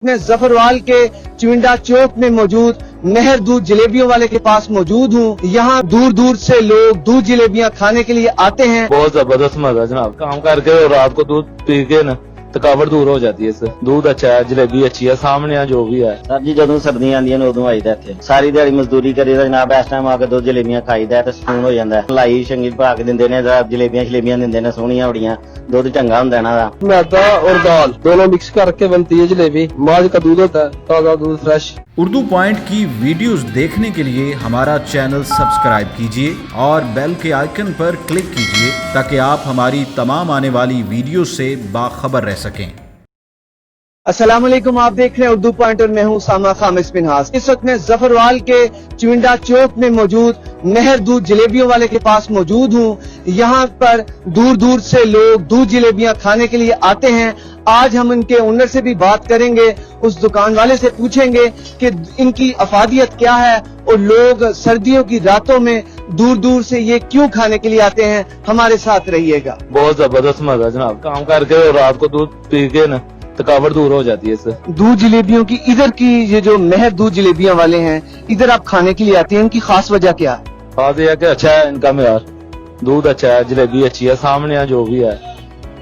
मैं जफरवाल के चिविंडा चौक में मौजूद नहर दूध जलेबियों वाले के पास मौजूद हूँ। यहाँ दूर दूर से लोग दूध जलेबियाँ खाने के लिए आते हैं। बहुत जबरदस्त मजा जनाब, काम करके और रात को दूध पी के ना थकावट दूर हो जाती है इससे। दूध अच्छा है, जलेबी अच्छी है, सामने यहाँ जो भी है। सर जी ਜਦੋਂ ਸਰਦੀਆਂ ਆਉਂਦੀਆਂ ਨੇ ਉਦੋਂ ਆਈਦਾ ਇੱਥੇ, ਸਾਰੀ ਦਿਹਾੜੀ ਮਜ਼ਦੂਰੀ ਕਰੀਦਾ ਜਨਾਬ। ਇਸ ਟਾਈਮ ਆ ਕੇ ਦੋ ਜਲੇਬੀਆਂ ਖਾਈਦਾ ਤੇ ਸਕੂਨ ਹੋ ਜਾਂਦਾ। ਮਲਾਈ ਚੰਗੀ ਪਾ ਕੇ ਦਿੰਦੇ ਨੇ, ਜਲੇਬੀਆਂ ਦਿੰਦੇ ਨੇ ਸੋਹਣੀਆਂ ਬੜੀਆਂ, ਦੁੱਧ ਚੰਗਾ ਹੁੰਦਾ ਇਹਨਾਂ ਦਾ। मैदा और दाल दोनों मिक्स करके बनती है जलेबी। माज का दूध होता है, ताजा दूध फ्रेश। उर्दू पॉइंट की वीडियोस देखने के लिए हमारा चैनल सब्सक्राइब कीजिए और बेल के आइकन पर क्लिक कीजिए ताकि आप हमारी तमाम आने वाली वीडियो से बाखबर रह सकें। अस्सलाम वालेकुम, आप देख रहे हैं उर्दू पॉइंट और मैं हूँ सामा खामिस बिनहास। इस वक्त मैं जफरवाल के चिविंडा चौक में मौजूद नहर दूध जलेबियों वाले के पास मौजूद हूँ। यहाँ पर दूर दूर से लोग दूध जलेबियाँ खाने के लिए आते हैं। आज हम इनके ओनर से भी बात करेंगे, उस दुकान वाले से पूछेंगे कि इनकी अफादियत क्या है और लोग सर्दियों की रातों में दूर दूर से ये क्यों खाने के लिए आते हैं। हमारे साथ रहिएगा। बहुत जबरदस्त मजा जनाब, काम करके और रात को दूध पी के ना थकावट दूर हो जाती है इससे। दूध जलेबियों की इधर की ये जो नहर दूध जलेबियां वाले हैं, इधर आप खाने के लिए आते हैं, इनकी खास वजह क्या है? खास यह कि अच्छा है इनका मेयार, दूध अच्छा है, जलेबी अच्छी है, सामने यहाँ जो भी है।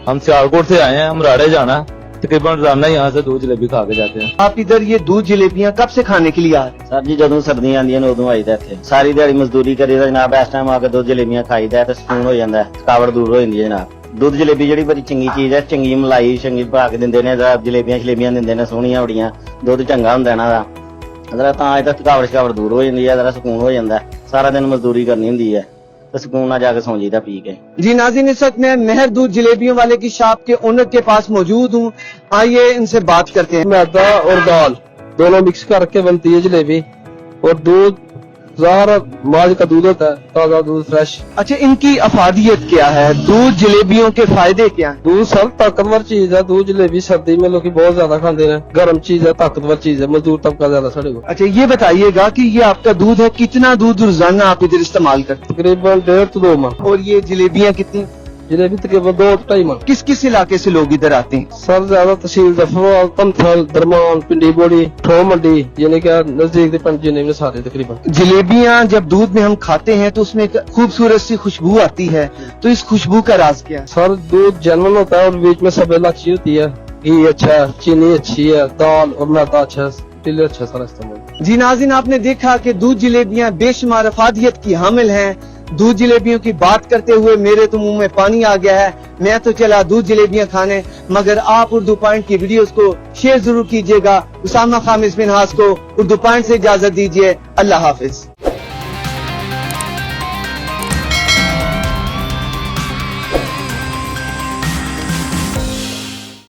हम सियालकोट से आए हैं, हम राड़े जाना है, तकरीबन रोजाना यहाँ से दूध जलेबी खा के जाते हैं। आप इधर ये दूध जलेबियां कब से खाने के लिए आ रहे हैं? ਸਰ ਜੀ ਜਦੋਂ ਸਰਦੀਆਂ ਆਉਂਦੀਆਂ ਨੇ ਉਦੋਂ ਆਈਦਾ ਇੱਥੇ, ਸਾਰੀ ਦਿਹਾੜੀ ਮਜ਼ਦੂਰੀ ਕਰੀਦਾ ਜਨਾਬ। ਇਸ ਟਾਈਮ ਆ ਕੇ ਦੋ ਜਲੇਬੀਆਂ ਖਾਈਦਾ ਤੇ ਸਕੂਨ ਹੋ ਜਾਂਦਾ, ਥਕਾਵਟ ਦੂਰ ਹੋ ਜਾਂਦੀ ਹੈ ਜਨਾਬ। ਦੁੱਧ ਜਲੇਬੀ ਜਿਹੜੀ ਬੜੀ ਚੰਗੀ ਚੀਜ਼ ਹੈ, ਚੰਗੀ ਮਲਾਈ ਚੰਗੀ ਪਾ ਕੇ ਦਿੰਦੇ ਨੇ, ਜਲੇਬੀਆਂ ਦਿੰਦੇ ਨੇ ਸੋਹਣੀਆਂ ਬੜੀਆਂ, ਦੁੱਧ ਚੰਗਾ ਹੁੰਦਾ ਇਹਨਾਂ ਦਾ। ਅਗਰ ਤਾਂ ਇਹਦਾ ਥਕਾਵਟ ਦੂਰ ਹੋ ਜਾਂਦੀ ਹੈ, ਜਰਾ ਸਕੂਨ ਹੋ ਜਾਂਦਾ। ਸਾਰਾ ਦਿਨ ਮਜ਼ਦੂਰੀ ਕਰਨੀ ਹੁੰਦੀ ਹੈ तो सुकून ना जाके सौ जीता पी के। जी नाज़रीन, इस वक्त मैं नहर दूध जलेबियों वाले की शॉप के ओनर के पास मौजूद हूँ। आइए इनसे बात करते हैं। मैदा और दाल दोनों मिक्स करके बनती है जलेबी और दूध ज़ाहिर माज का दूध होता है, ताजा दूध फ्रेश। अच्छा, इनकी अफादियत क्या है? दूध जलेबियों के फायदे क्या हैं? दूध सर ताकतवर चीज है। दूध जलेबी सर्दी में लोग बहुत ज्यादा खाते हैं, गर्म चीज है, ताकतवर चीज है, मजदूर तबका ज्यादा साढ़े को। अच्छा, ये बताइएगा कि ये आपका दूध है, कितना दूध रोजाना आप इधर इस्तेमाल करते तकरीबन 1.5 से 2 मन। हैं? और ये जलेबियाँ कितनी? जलेबी तकरीबन 2 से 2.5 मन। किस किस इलाके से लोग इधर आते हैं? सर ज्यादा तहसील जफरवाल, तमथल, दरमान, पिंडी बोड़ी, ठो मंडी, यानी कि नजदीक के पंच जिले में सारे तकरीबन। जलेबियाँ जब दूध में हम खाते हैं तो उसमें एक खूबसूरत सी खुशबू आती है, तो इस खुशबू का राज क्या है? सर दूध जेन्युइन होता है और बीच में सफेद अच्छी होती है, घी अच्छा है, चीनी अच्छी है, दाल और मैदा अच्छा है, तिल अच्छा है सारा इस्तेमाल। जी नाज़रीन, आपने देखा कि दूध जलेबियाँ बेशुमार अफादियत की हामिल हैं। दूध जलेबियों की बात करते हुए मेरे तो मुंह में पानी आ गया है। मैं तो चला दूध जलेबियां खाने, मगर आप उर्दू पॉइंट की वीडियोस को शेयर जरूर कीजिएगा। उसामा खामिस बिनहास को उर्दू पॉइंट से इजाजत दीजिए। अल्लाह हाफिज।